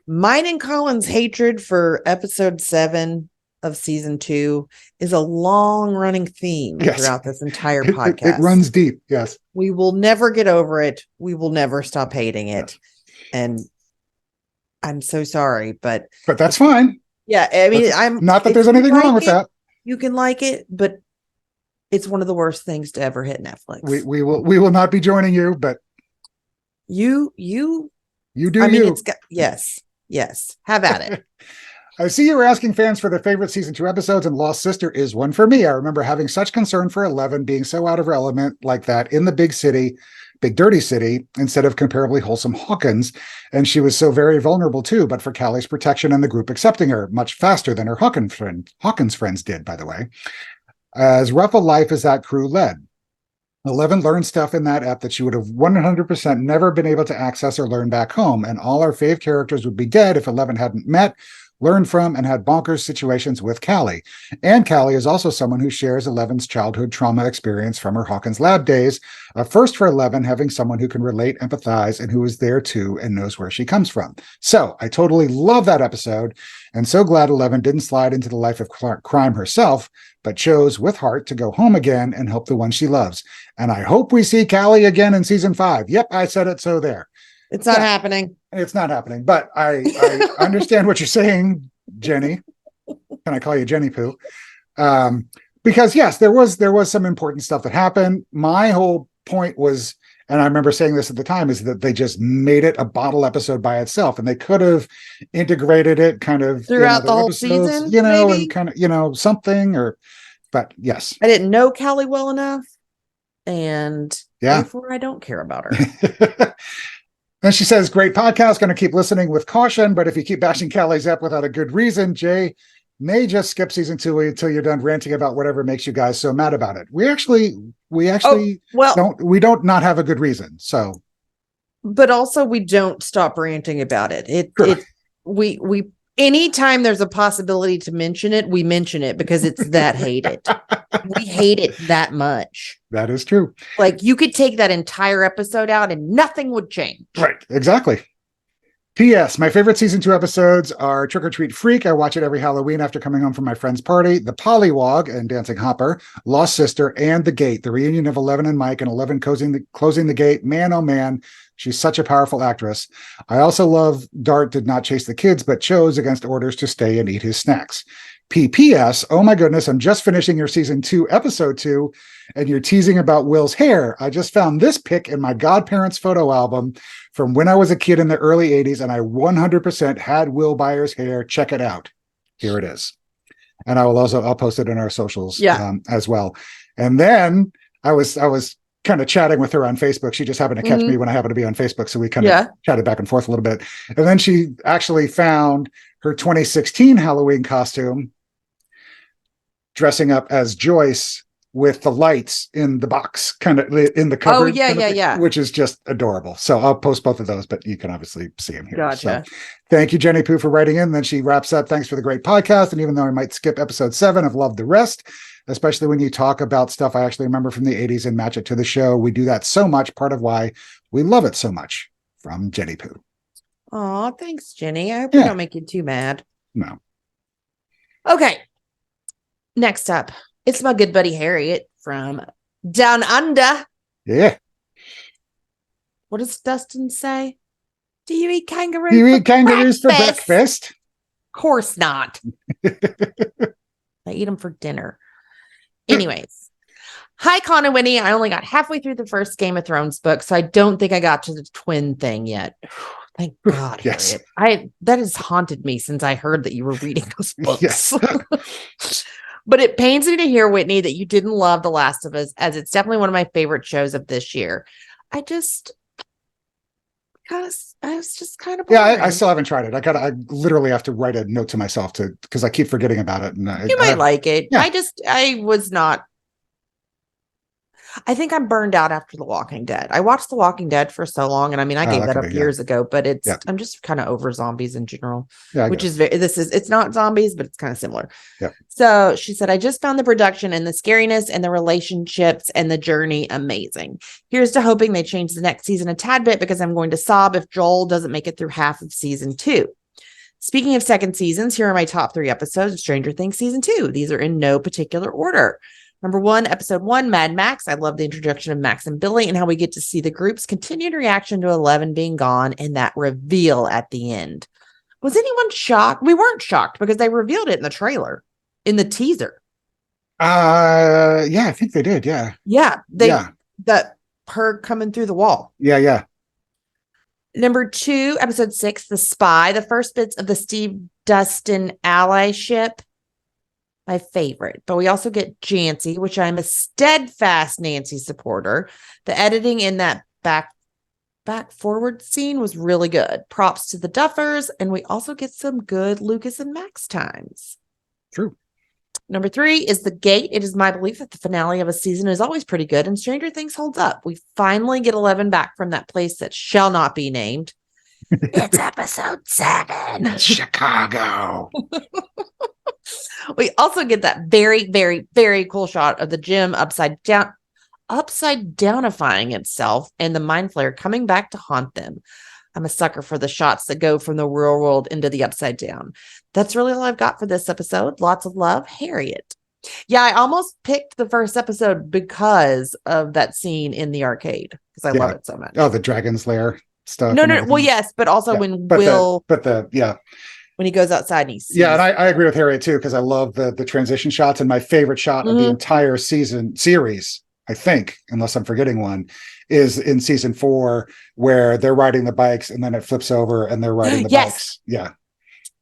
C: mine and Colin's hatred for episode 7 of season 2 is a long running theme throughout this entire podcast.
B: It runs deep. Yes.
C: We will never get over it. We will never stop hating it. And I'm so sorry, but
B: that's fine.
C: Yeah. I mean, I'm
B: not that there's anything wrong with that.
C: You can like it, but it's one of the worst things to ever hit Netflix.
B: We will not be joining you, but
C: you do.
B: I mean,
C: it's got, yes. Have at it.
B: I see you were asking fans for their favorite season 2 episodes, and Lost Sister is one for me. I remember having such concern for Eleven being so out of her element like that in the big city, big dirty city, instead of comparably wholesome Hawkins. And she was so very vulnerable too, but for Callie's protection and the group accepting her much faster than her Hawkins friends did, by the way. As rough a life as that crew led. Eleven learned stuff in that ep that she would have 100% never been able to access or learn back home, and all our fave characters would be dead if Eleven hadn't met, learned from, and had bonkers situations with Callie. And Callie is also someone who shares Eleven's childhood trauma experience from her Hawkins lab days, a first for Eleven having someone who can relate, empathize, and who is there too and knows where she comes from. So I totally love that episode, and so glad Eleven didn't slide into the life of crime herself, but chose with heart to go home again and help the one she loves. And I hope we see Callie again in season 5. Yep, I said it, so there.
C: It's not happening.
B: It's not happening, but I understand what you're saying, Jenny. Can I call you Jenny Pooh? Because yes, there was some important stuff that happened. My whole point was, and I remember saying this at the time, is that they just made it a bottle episode by itself, and they could have integrated it kind of
C: Throughout the whole season, maybe?
B: and kind of, something, or, but yes.
C: I didn't know Callie well enough, and
B: yeah,
C: therefore I don't care about her.
B: And she says, great podcast, going to keep listening with caution, but if you keep bashing Callie's up without a good reason, Jay may just skip season 2 until you're done ranting about whatever makes you guys so mad about it. We actually don't not have a good reason. So,
C: but also we don't stop ranting about it. We anytime there's a possibility to mention it, we mention it because it's that hated. We hate it that much.
B: That is true.
C: Like, you could take that entire episode out and nothing would change.
B: Right. Exactly. P.S. My favorite season 2 episodes are Trick or Treat Freak. I watch it every Halloween after coming home from my friend's party. The Pollywog and Dancing Hopper, Lost Sister, and The Gate. The reunion of Eleven and Mike, and Eleven closing the gate. Man, oh man, she's such a powerful actress. I also love Dart did not chase the kids, but chose against orders to stay and eat his snacks. P.P.S. Oh my goodness, I'm just finishing your season 2, episode 2, and you're teasing about Will's hair. I just found this pic in my godparents' photo album from when I was a kid in the early 80s, and I 100% had Will Byers' hair. Check it out. Here it is. And I'll post it in our socials as well. And then I was kind of chatting with her on Facebook. She just happened to catch me when I happened to be on Facebook. So we kind of chatted back and forth a little bit. And then she actually found her 2016 Halloween costume, dressing up as Joyce with the lights in the box, kind of in the cover.
C: Oh, yeah.
B: Which is just adorable. So I'll post both of those, but you can obviously see them here.
C: Gotcha.
B: So thank you, Jenny Pooh, for writing in. Then she wraps up, thanks for the great podcast. And even though I might skip episode 7, I've loved the rest, especially when you talk about stuff I actually remember from the 80s and match it to the show. We do that so much, part of why we love it so much. From Jenny Pooh.
C: Oh, thanks, Jenny. I hope we don't make you too mad.
B: No.
C: Okay. Next up, it's my good buddy Harriet from Down Under.
B: Yeah.
C: What does Dustin say? Do you eat kangaroos?
B: You eat kangaroos for breakfast?
C: Of course not. I eat them for dinner. Anyways. Hi, Con and Winnie. I only got halfway through the first Game of Thrones book, so I don't think I got to the twin thing yet. Thank God.
B: Yes.
C: Harriet. That has haunted me since I heard that you were reading those books.
B: Yes.
C: But it pains me to hear, Whitney, that you didn't love The Last of Us, as it's definitely one of my favorite shows of this year. I was just kind of boring.
B: I still haven't tried it. I literally have to write a note to myself because I keep forgetting about it. And
C: you might like it.
B: Yeah.
C: I was not. I think I'm burned out after The Walking Dead. I watched The Walking Dead for so long, and I mean, I gave that up years ago, but I'm just kind of over zombies in general, which is it's not zombies, but it's kind of similar.
B: Yeah.
C: So she said, I just found the production and the scariness and the relationships and the journey amazing. Here's to hoping they change the next season a tad bit, because I'm going to sob if Joel doesn't make it through half of season 2. Speaking of second seasons, here are my top 3 episodes of Stranger Things season 2. These are in no particular order. Number 1, episode 1, Mad Max. I love the introduction of Max and Billy and how we get to see the group's continued reaction to Eleven being gone and that reveal at the end. Was anyone shocked? We weren't shocked because they revealed it in the trailer, in the teaser.
B: Yeah, I think they did. Yeah.
C: Yeah. That her coming through the wall.
B: Yeah.
C: Number 2, episode 6, The Spy, the first bits of the Steve Dustin allyship. My favorite. But we also get Jancy, which I'm a steadfast Nancy supporter. The editing in that back forward scene was really good. Props to the Duffers. And we also get some good Lucas and Max times.
B: True.
C: Number 3 is The Gate. It is my belief that the finale of a season is always pretty good, and Stranger Things holds up. We finally get 11 back from that place that shall not be named. It's episode 7.
B: Chicago.
C: We also get that very, very, very cool shot of the gym upside downifying itself and the mind flayer coming back to haunt them. I'm a sucker for the shots that go from the real world into the upside down. That's really all I've got for this episode. Lots of love, Harriet. Yeah, I almost picked the first episode because of that scene in the arcade because I love it so much.
B: Oh, the Dragon's Lair stuff.
C: No. Well, yes, but also when
B: when
C: he goes outside and he sees.
B: Yeah, and I agree with Harriet too, because I love the transition shots, and my favorite shot of the entire series, I think, unless I'm forgetting one, is in season 4 where they're riding the bikes and then it flips over and they're riding the bikes. Yeah.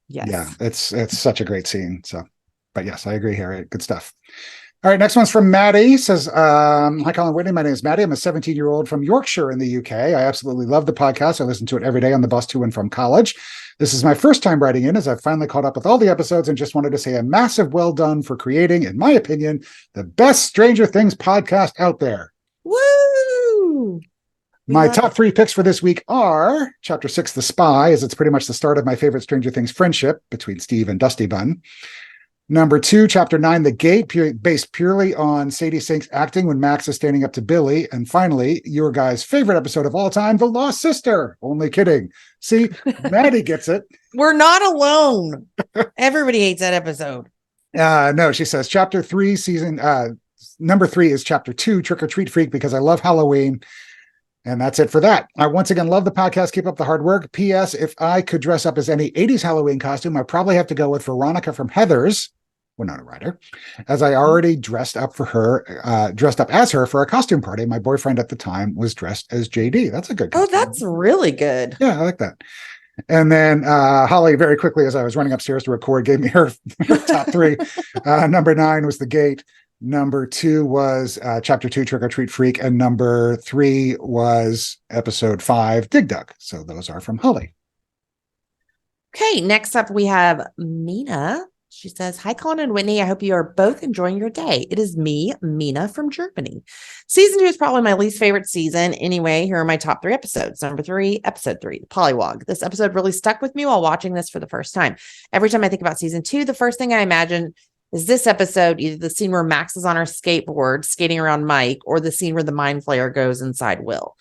C: Yes.
B: Yeah. It's such a great scene. So, but yes, I agree, Harriet. Good stuff. All right, next one's from Maddie. Says, hi, Colin Whitney. My name is Maddie. I'm a 17-year-old from Yorkshire in the UK. I absolutely love the podcast. I listen to it every day on the bus to and from college. This is my first time writing in, as I've finally caught up with all the episodes and just wanted to say a massive well done for creating, in my opinion, the best Stranger Things podcast out there.
C: Woo!
B: My top 3 picks for this week are Chapter 6, The Spy, as it's pretty much the start of my favorite Stranger Things friendship between Steve and Dusty Bun. Number 2, Chapter 9, The Gate, based purely on Sadie Sink's acting when Max is standing up to Billy. And finally, your guys' favorite episode of all time, The Lost Sister. Only kidding. See, Maddie gets it.
C: We're not alone. Everybody hates that episode.
B: No, she says Chapter 3, number 3 is Chapter 2, Trick or Treat Freak, because I love Halloween. And that's it for that. I once again love the podcast. Keep up the hard work. P.S. If I could dress up as any 80s Halloween costume, I'd probably have to go with Veronica from Heathers, Winona Ryder, as I already dressed up as her for a costume party. My boyfriend at the time was dressed as JD. That's a good costume.
C: Oh, that's really good.
B: Yeah, I like that. And then Holly, very quickly, as I was running upstairs to record, gave me her top 3. Number 9 was The Gate. Number 2 was Chapter 2, Trick or Treat Freak. And number 3 was episode 5, Dig Dug. So those are from Holly.
C: Okay, next up we have Mina. She says, hi, Colin and Whitney. I hope you are both enjoying your day. It is me, Mina from Germany. Season 2 is probably my least favorite season. Anyway, here are my top 3 episodes. Number 3, episode 3, Pollywog. This episode really stuck with me while watching this for the first time. Every time I think about season 2, the first thing I imagine is this episode, either the scene where Max is on her skateboard skating around Mike, or the scene where the mind flayer goes inside Will.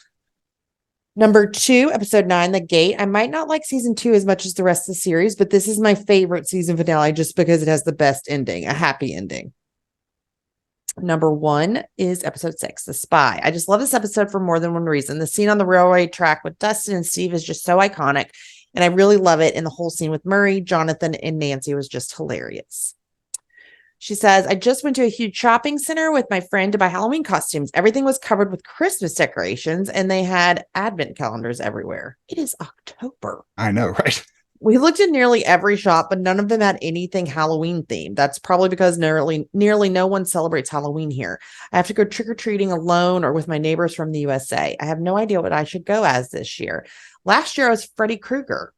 C: Number 2, episode 9, The Gate. I might not like season 2 as much as the rest of the series, but this is my favorite season finale just because it has the best ending, a happy ending. Number 1 is episode 6, The Spy. I just love this episode for more than one reason. The scene on the railway track with Dustin and Steve is just so iconic, and I really love it. And the whole scene with Murray, Jonathan, and Nancy was just hilarious. She says, I just went to a huge shopping center with my friend to buy Halloween costumes. Everything was covered with Christmas decorations, and they had advent calendars everywhere. It is October.
B: I know, right?
C: We looked at nearly every shop, but none of them had anything Halloween themed. That's probably because nearly no one celebrates Halloween here. I have to go trick-or-treating alone or with my neighbors from the USA. I have no idea what I should go as this year. Last year, I was Freddy Krueger.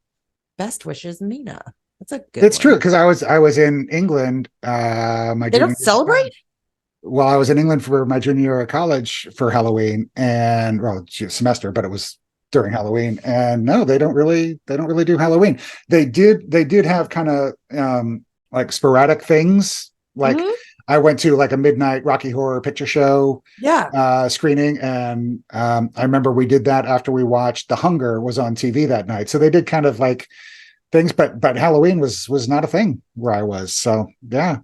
C: Best wishes, Mina. That's a good.
B: It's true, because I was in England.
C: They don't celebrate?
B: Well, I was in England for my junior year of college for Halloween, and semester, but it was during Halloween. And no, they don't really do Halloween. They did have kind of like sporadic things. Like I went to like a midnight Rocky Horror Picture Show screening, and I remember we did that after we watched The Hunger was on TV that night. So they did kind of like things, but Halloween was not a thing where I was. So yeah,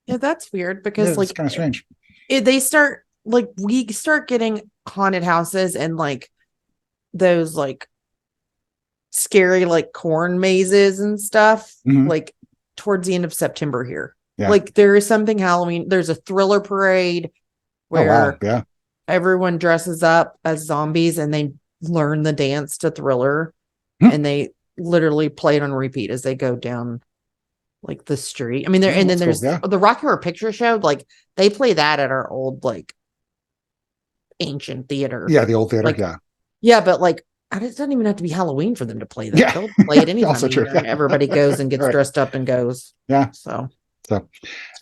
C: that's weird because
B: it's kind of strange.
C: We start getting haunted houses and like those like scary like corn mazes and stuff like towards the end of September here. Yeah. Like there is something Halloween. There's a thriller parade where everyone dresses up as zombies and they learn the dance to Thriller,
B: Hmm.
C: and they literally play it on repeat as they go down like the street. I mean, there
B: Yeah,
C: and then
B: that's
C: there's
B: cool. Yeah.
C: the Rocky Horror Picture Show. Like they play that at our old like ancient theater.
B: Yeah, the old theater.
C: Like,
B: Yeah.
C: yeah, but like it doesn't even have to be Halloween for them to play that.
B: Yeah.
C: They'll play it anytime
B: Also
C: of
B: true.
C: year, and everybody goes and gets
B: Right.
C: dressed up and goes.
B: Yeah.
C: So
B: So,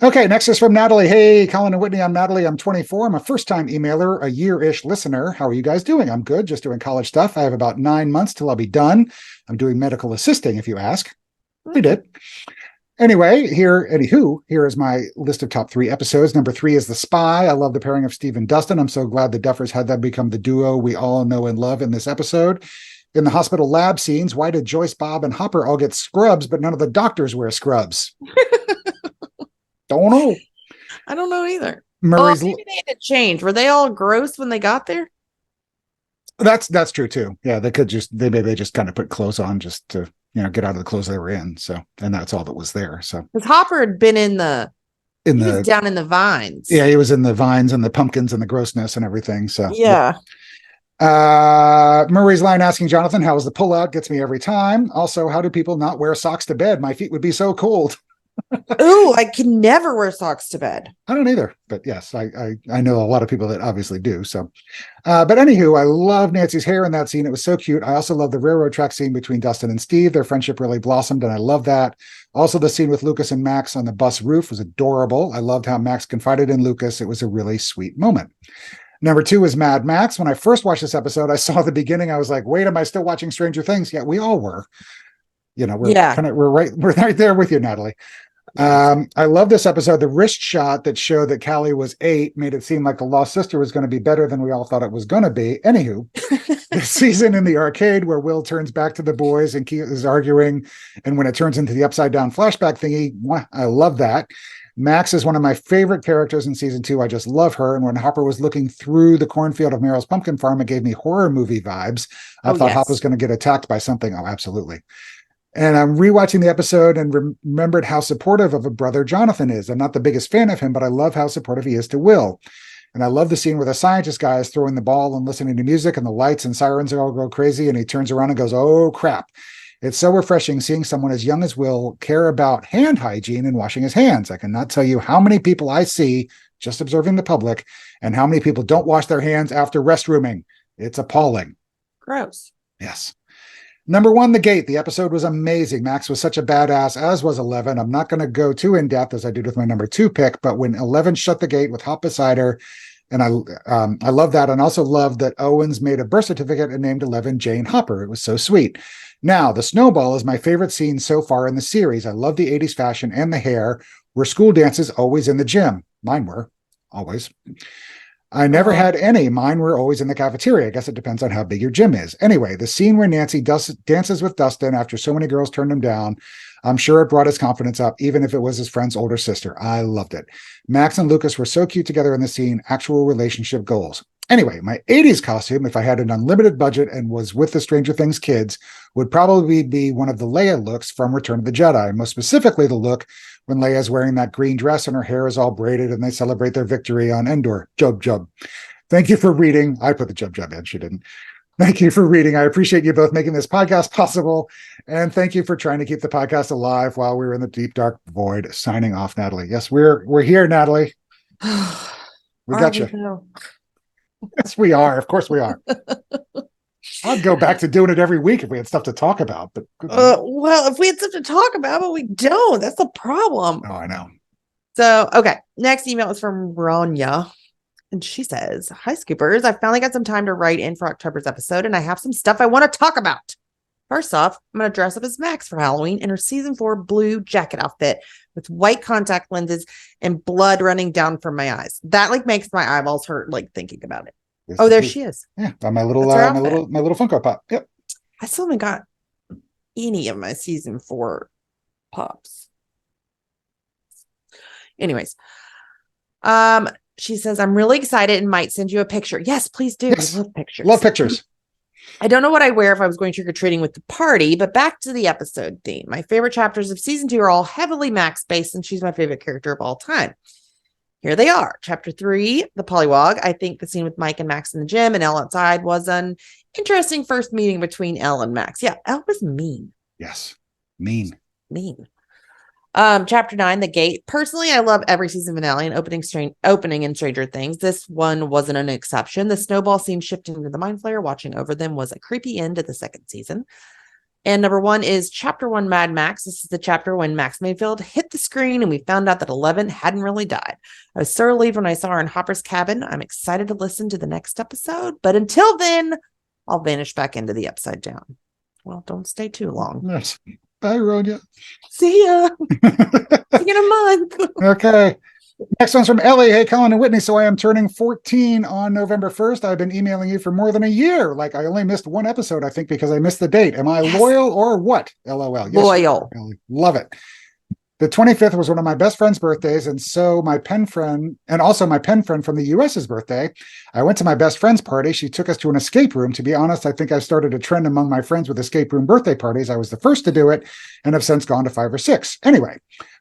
B: okay, next is from Natalie. Hey, Colin and Whitney, I'm Natalie. I'm 24. I'm a first-time emailer, a year-ish listener. How are you guys doing? I'm good, just doing college stuff. I have about 9 months till I'll be done. I'm doing medical assisting, if you ask. We did. Anyway, here is my list of top 3 episodes. Number 3 is The Spy. I love the pairing of Steve and Dustin. I'm so glad the Duffers had them become the duo we all know and love in this episode. In the hospital lab scenes, why did Joyce, Bob, and Hopper all get scrubs, but none of the doctors wear scrubs? Don't know.
C: I don't know either.
B: Murray's.
C: Maybe they had to change. Were they all gross when they got there?
B: That's true too. Yeah, they just kind of put clothes on just to get out of the clothes they were in. So, and that's all that was there. So
C: Because Hopper had been he was
B: the
C: down in the vines.
B: yeah, he was in the vines and the pumpkins and the grossness and everything. So
C: Yeah.
B: Murray's line asking Jonathan, how was the pullout? Gets me every time. Also, how do people not wear socks to bed? My feet would be so cold.
C: Ooh, I can never wear socks to bed.
B: I don't either, but yes, I know a lot of people that obviously do. So, but anywho, I love Nancy's hair in that scene. It was so cute. I also love the railroad track scene between Dustin and Steve. Their friendship really blossomed, and I love that. Also, the scene with Lucas and Max on the bus roof was adorable. I loved how Max confided in Lucas. It was a really sweet moment. Number 2 is Mad Max. When I first watched this episode, I saw the beginning. I was like, wait, am I still watching Stranger Things? Yeah, we all were. We're right there with you, Natalie. I love this episode. The wrist shot that showed that Callie was 8 made it seem like the Lost Sister was going to be better than we all thought it was going to be. Anywho, the season in the arcade where Will turns back to the boys and Keith is arguing, and when it turns into the upside down flashback thingy, I love that. Max is one of my favorite characters in season 2. I just love her. And when Hopper was looking through the cornfield of Meryl's pumpkin farm, it gave me horror movie vibes. I thought Hopper was going to get attacked by something. Oh, absolutely. And I'm rewatching the episode and remembered how supportive of a brother Jonathan is. I'm not the biggest fan of him, but I love how supportive he is to Will. And I love the scene where the scientist guy is throwing the ball and listening to music and the lights and sirens all go crazy. And he turns around and goes, oh, crap. It's so refreshing seeing someone as young as Will care about hand hygiene and washing his hands. I cannot tell you how many people I see just observing the public and how many people don't wash their hands after restrooming. It's appalling.
C: Gross.
B: Yes. Number 1, The Gate. The episode was amazing. Max was such a badass, as was 11. I'm not going to go too in depth as I did with my number 2 pick, but when 11 shut the gate with Hop beside her, and I love that, and also love that Owens made a birth certificate and named 11 Jane Hopper. It was so sweet. Now, the snowball is my favorite scene so far in the series. I love the 80s fashion and the hair. Were school dances always in the gym? Mine were, always. I never had any. Mine were always in the cafeteria. I guess it depends on how big your gym is. Anyway, the scene where Nancy dances with Dustin after so many girls turned him down, I'm sure it brought his confidence up, even if it was his friend's older sister. I loved it. Max and Lucas were so cute together in the scene. Actual relationship goals. Anyway, my 80s costume, if I had an unlimited budget and was with the Stranger Things kids, would probably be one of the Leia looks from Return of the Jedi, most specifically the look when Leia's wearing that green dress and her hair is all braided and they celebrate their victory on Endor. Jub. Thank you for reading. I put the jub in. She didn't. Thank you for reading. I appreciate you both making this podcast possible. And thank you for trying to keep the podcast alive while we were in the deep, dark void. Signing off, Natalie. Yes, we're here, Natalie. We got you. Yes, we are. Of course we are. I'd go back to doing it every week if we had stuff to talk about. But
C: well, if we had stuff to talk about, but we don't. That's the problem.
B: Oh, I know.
C: So, okay. Next email is from Ronya. And she says, hi, Scoopers. I finally got some time to write in for October's episode, and I have some stuff I want to talk about. First off, I'm going to dress up as Max for Halloween in her season 4 blue jacket outfit with white contact lenses and blood running down from my eyes. That makes my eyeballs hurt thinking about it.
B: Yes,
C: oh, there she is.
B: Yeah, my little Funko Pop. Yep.
C: I still haven't got any of my season 4 pops. Anyways, she says, I'm really excited and might send you a picture. Yes, please do.
B: Yes.
C: I love pictures.
B: Love pictures.
C: I don't know what I'd wear if I was going trick-or-treating with the party, but back to the episode theme. My favorite chapters of season 2 are all heavily Max-based, and she's my favorite character of all time. Here they are. Chapter 3, the Polywog. I think the scene with Mike and Max in the gym and Elle outside was an Interesting first meeting between Elle and Max. Yeah, Elle was mean.
B: Yes. Mean.
C: Mean. Chapter 9, The Gate. Personally, I love every season finale and opening in Stranger Things. This one wasn't an exception. The snowball scene shifting into the Mind Flayer, watching over them, was a creepy end to the second season. And number 1 is Chapter 1, Mad Max. This is the chapter when Max Mayfield hit the screen and we found out that 11 hadn't really died. I was so relieved when I saw her in Hopper's cabin. I'm excited to listen to the next episode, but until then, I'll vanish back into the Upside Down. Well, don't stay too long.
B: Yes. Bye, Ronya.
C: See ya. See you in a month.
B: Okay. Next one's from Ellie. Hey, Colin and Whitney. So I am turning 14 on November 1st. I've been emailing you for more than a year. Like I only missed one episode, I think, because I missed the date. Am I loyal or what? LOL. Yes,
C: loyal.
B: Ellie. Love it. The 25th was one of my best friend's birthdays, and so my pen friend, and also my pen friend from the US's birthday. I went to my best friend's party. She took us to an escape room. To be honest, I think I've started a trend among my friends with escape room birthday parties. I was the first to do it and have since gone to 5 or 6. Anyway,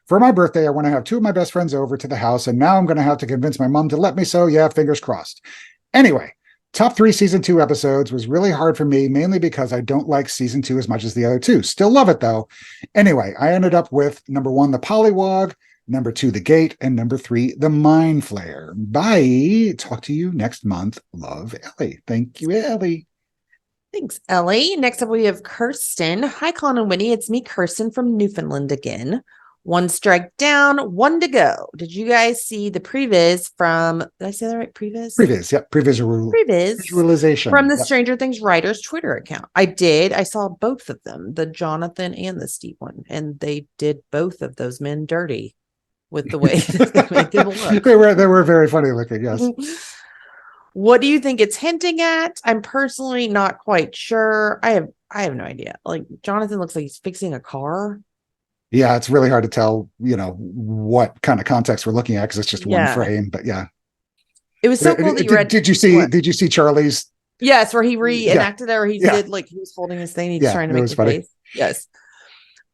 B: for my birthday, I want to have 2 of my best friends over to the house, and now I'm going to have to convince my mom to let me, so yeah, fingers crossed. Anyway, top 3 season 2 episodes was really hard for me, mainly because I don't like season 2 as much as the other 2. Still love it though. Anyway, I ended up with number 1, the Pollywog, number 2, the Gate, and number 3, the Mind Flayer. Bye. Talk to you next month. Love, Ellie. Thank you, Ellie.
C: Thanks, Ellie. Next up, we have Kirsten. Hi, Colin and Winnie. It's me, Kirsten from Newfoundland again. 1 strike down, 1 to go. Did you guys see the previs from, did I say that right? Previs?
B: Previs, yep. Visualization.
C: From the
B: Yep.
C: Stranger Things writers Twitter account. I did. I saw both of them, the Jonathan and the Steve one. And they did both of those men dirty with the way they made them look.
B: They were very funny looking, yes.
C: What do you think it's hinting at? I'm personally not quite sure. I have no idea. Like Jonathan looks like he's fixing a car.
B: Yeah, it's really hard to tell, what kind of context we're looking at because it's just one frame. But yeah,
C: it was so cool that you read.
B: Did you see Charlie's?
C: Yes, where he reenacted it, or he did like he was holding his thing. He's trying to make the face. Yes.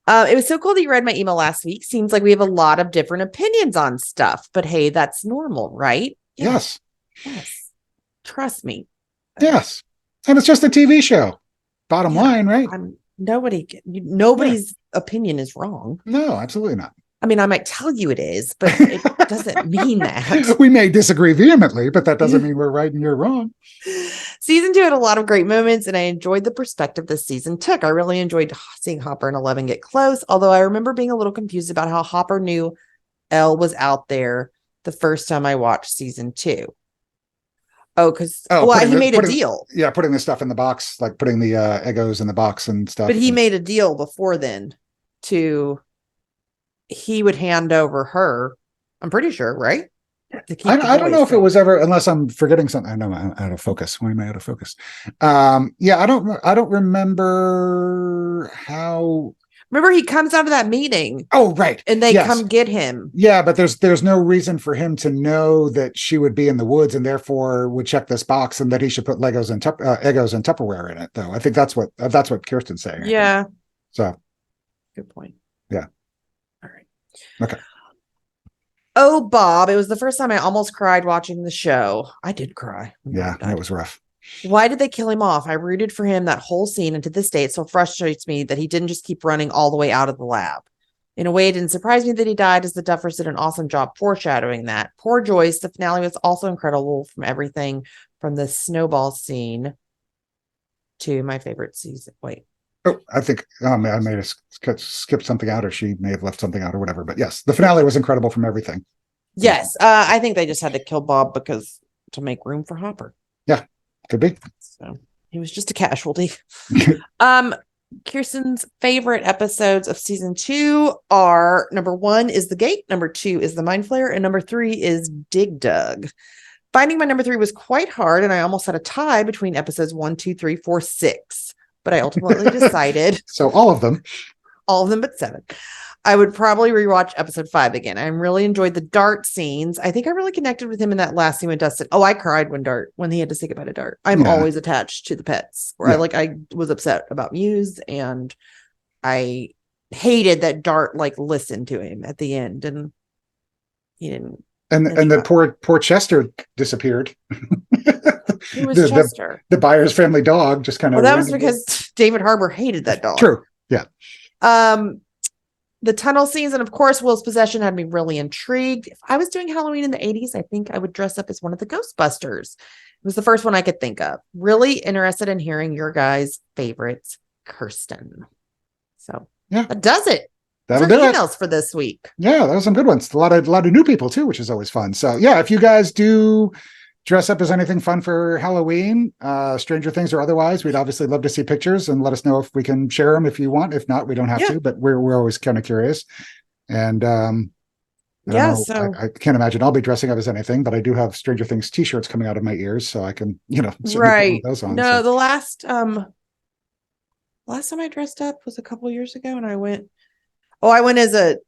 C: It was so cool that you read my email last week. Seems like we have a lot of different opinions on stuff, but hey, that's normal, right?
B: Yes.
C: Trust me.
B: Yes. And it's just a TV show. Bottom line, right?
C: Nobody's opinion is wrong.
B: No, absolutely not.
C: I mean, I might tell you it is, but it doesn't mean that.
B: We may disagree vehemently, but that doesn't mean we're right and you're wrong.
C: Season 2 had a lot of great moments, and I enjoyed the perspective this season took. I really enjoyed seeing Hopper and 11 get close, although I remember being a little confused about how Hopper knew Elle was out there the first time I watched season 2. Oh, because he made a deal.
B: Yeah, putting the stuff in the box, like putting the Eggos in the box and stuff.
C: But he made a deal before then he would hand over her. I'm pretty sure, right?
B: I don't know if it was ever, unless I'm forgetting something. I know I'm out of focus. Why am I out of focus? I don't remember how.
C: Remember, he comes out of that meeting.
B: Oh, right.
C: And they come get him.
B: Yeah, but there's no reason for him to know that she would be in the woods and therefore would check this box and that he should put Eggos and Tupperware in it, though. I think that's what Kirsten's saying.
C: Yeah.
B: So.
C: Good point.
B: Yeah.
C: All right.
B: Okay.
C: Oh, Bob, it was the first time I almost cried watching the show. I did cry.
B: Yeah, that was rough.
C: Why did they kill him off? I rooted for him that whole scene, and to this day, it so frustrates me that he didn't just keep running all the way out of the lab. In a way, it didn't surprise me that he died, as the Duffers did an awesome job foreshadowing that. Poor Joyce. The finale was also incredible, from everything from the snowball scene to my favorite season. Wait.
B: Oh, I think I may have skipped something out, or she may have left something out, or whatever. But yes, the finale was incredible from everything.
C: Yes, I think they just had to kill Bob to make room for Hopper.
B: Yeah. Could be.
C: So he was just a casualty. Kirsten's favorite episodes of season 2 are number 1 is The Gate, number 2 is The Mind Flayer, and number 3 is Dig Dug. Finding my number 3 was quite hard, and I almost had a tie between episodes 1, 2, 3, 4, 6. But I ultimately decided.
B: So all of them
C: but 7. I would probably rewatch episode 5 again. I really enjoyed the Dart scenes. I think I really connected with him in that last scene with Dustin. Oh, I cried when he had to say goodbye to Dart. I'm always attached to the pets. Where I was upset about Muse, and I hated that Dart listened to him at the end, and he didn't.
B: And the poor Chester disappeared.
C: Who was
B: the
C: Chester?
B: the Byers family dog just kind of.
C: Well, that was because David Harbour hated that dog.
B: True. Yeah.
C: The tunnel scenes, and of course, Will's possession had me really intrigued. If I was doing Halloween in the 80s, I think I would dress up as one of the Ghostbusters. It was the first one I could think of. Really interested in hearing your guys' favorites, Kirsten. So
B: yeah,
C: that does it.
B: That'll
C: Those
B: do
C: are
B: it.
C: emails for this week.
B: Yeah, that was some good ones. A lot of new people too, which is always fun. So yeah, if you guys do dress up as anything fun for Halloween, Stranger Things or otherwise, we'd obviously love to see pictures and let us know if we can share them if you want. If not, we don't have to, but we're always kind of curious. And I can't imagine I'll be dressing up as anything, but I do have Stranger Things t-shirts coming out of my ears, so I can,
C: right.
B: those on.
C: No,
B: so.
C: the last time I dressed up was a couple years ago, and I went as a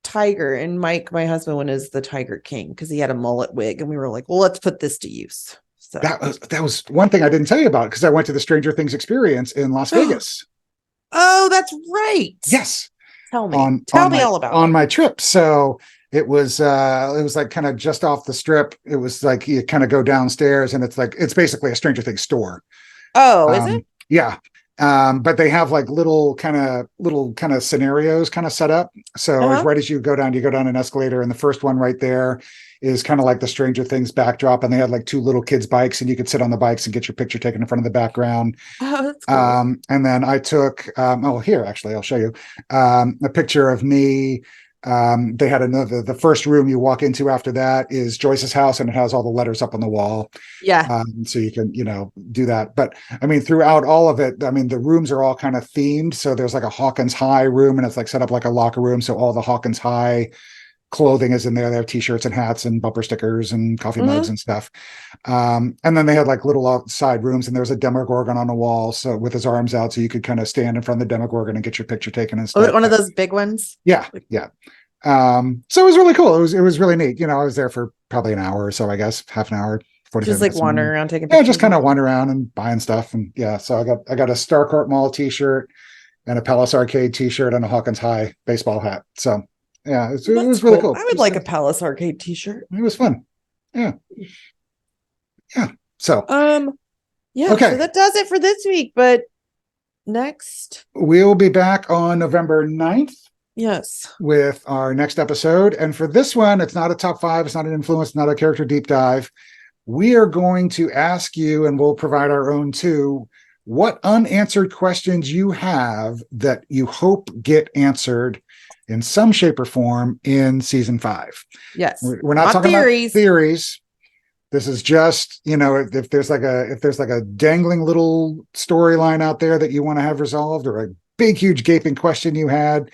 C: tiger, and Mike, my husband, went as the Tiger King because he had a mullet wig, and we were like, well, let's put this to use. So
B: that was one thing I didn't tell you about, because I went to the Stranger Things experience in Las Vegas.
C: Oh, that's right.
B: Yes.
C: Tell me all about
B: on my trip. So it was like kind of just off the strip. It was like you kind of go downstairs, and it's basically a Stranger Things store.
C: Oh, is it?
B: Yeah. But they have like little kind of scenarios kind of set up. So right as you go down an escalator, and the first one right there is kind of like the Stranger Things backdrop. And they had like two little kids' bikes, and you could sit on the bikes and get your picture taken in front of the background.
C: Oh, that's cool.
B: And then I took, here, actually, I'll show you a picture of me. They had the first room you walk into after that is Joyce's house, and it has all the letters up on the wall.
C: Yeah.
B: So you can, do that. But I mean, throughout all of it, I mean, the rooms are all kind of themed. So there's like a Hawkins High room, and it's like set up like a locker room. So all the Hawkins High clothing is in there. They have t-shirts and hats and bumper stickers and coffee mugs and stuff. And then they had like little outside rooms, and there was a Demogorgon on the wall, so with his arms out, so you could kind of stand in front of the Demogorgon and get your picture taken and stuff.
C: One of those big ones.
B: Yeah. So it was really cool. It was really neat. I was there for probably an hour or so, I guess, half an hour, 45
C: just
B: minutes.
C: Like wandering around taking pictures.
B: Yeah, just kind of wander around and buying stuff. And yeah, so I got a Starcourt Mall t-shirt and a Palace Arcade t-shirt and a Hawkins High baseball hat. So yeah, it was really cool.
C: I would like a Palace Arcade t-shirt.
B: It was fun. Yeah. So
C: yeah,
B: okay.
C: So that does it for this week. But next,
B: we'll be back on November 9th.
C: Yes.
B: With our next episode. And for this one, it's not a top 5, it's not an influence, it's not a character deep dive. We are going to ask you, and we'll provide our own too, what unanswered questions you have that you hope get answered in some shape or form in season 5.
C: Yes.
B: We're not talking about theories. This is just, if there's like a dangling little storyline out there that you want to have resolved, or a big, huge gaping question you had,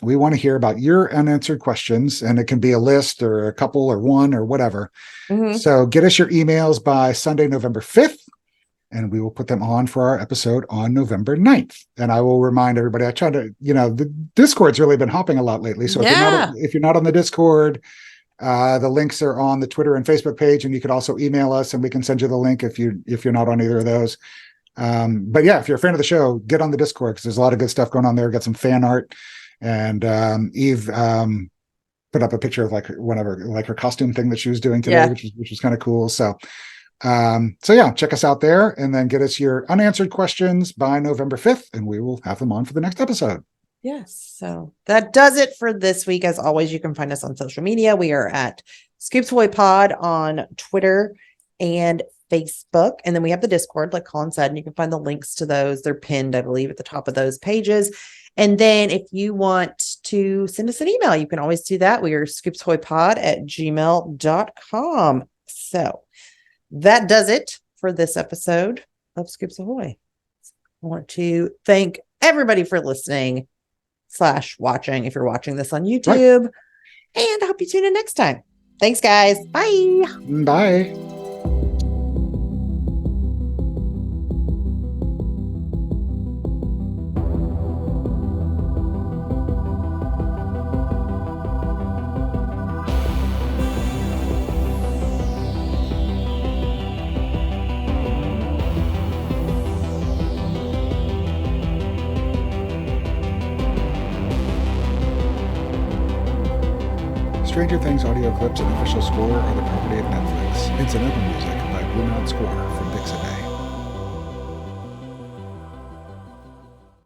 B: we want to hear about your unanswered questions, and it can be a list or a couple or one or whatever. So get us your emails by Sunday, November 5th, and we will put them on for our episode on November 9th. And I will remind everybody, I try to, the Discord's really been hopping a lot lately. So if you're not on the Discord, the links are on the Twitter and Facebook page, and you could also email us and we can send you the link if you're not on either of those. But yeah, if you're a fan of the show, get on the Discord, because there's a lot of good stuff going on there. Got some fan art, and Eve put up a picture of like her costume thing that she was doing today, which was kind of cool. So yeah, check us out there, and then get us your unanswered questions by November 5th, and we will have them on for the next episode.
C: Yes. So that does it for this week. As always, you can find us on social media. We are at Scoops Ahoy Pod on Twitter and Facebook. And then we have the Discord, like Colin said, and you can find the links to those. They're pinned, I believe, at the top of those pages. And then if you want to send us an email, you can always do that. We are scoopsahoypod@gmail.com. So that does it for this episode of Scoops Ahoy. I want to thank everybody for listening / watching, if you're watching this on YouTube. Right. And I hope you tune in next time. Thanks, guys. Bye.
B: Bye. Stranger Things audio clips and official score are the property of Netflix. Incidental music by
D: Blue Mountain Square.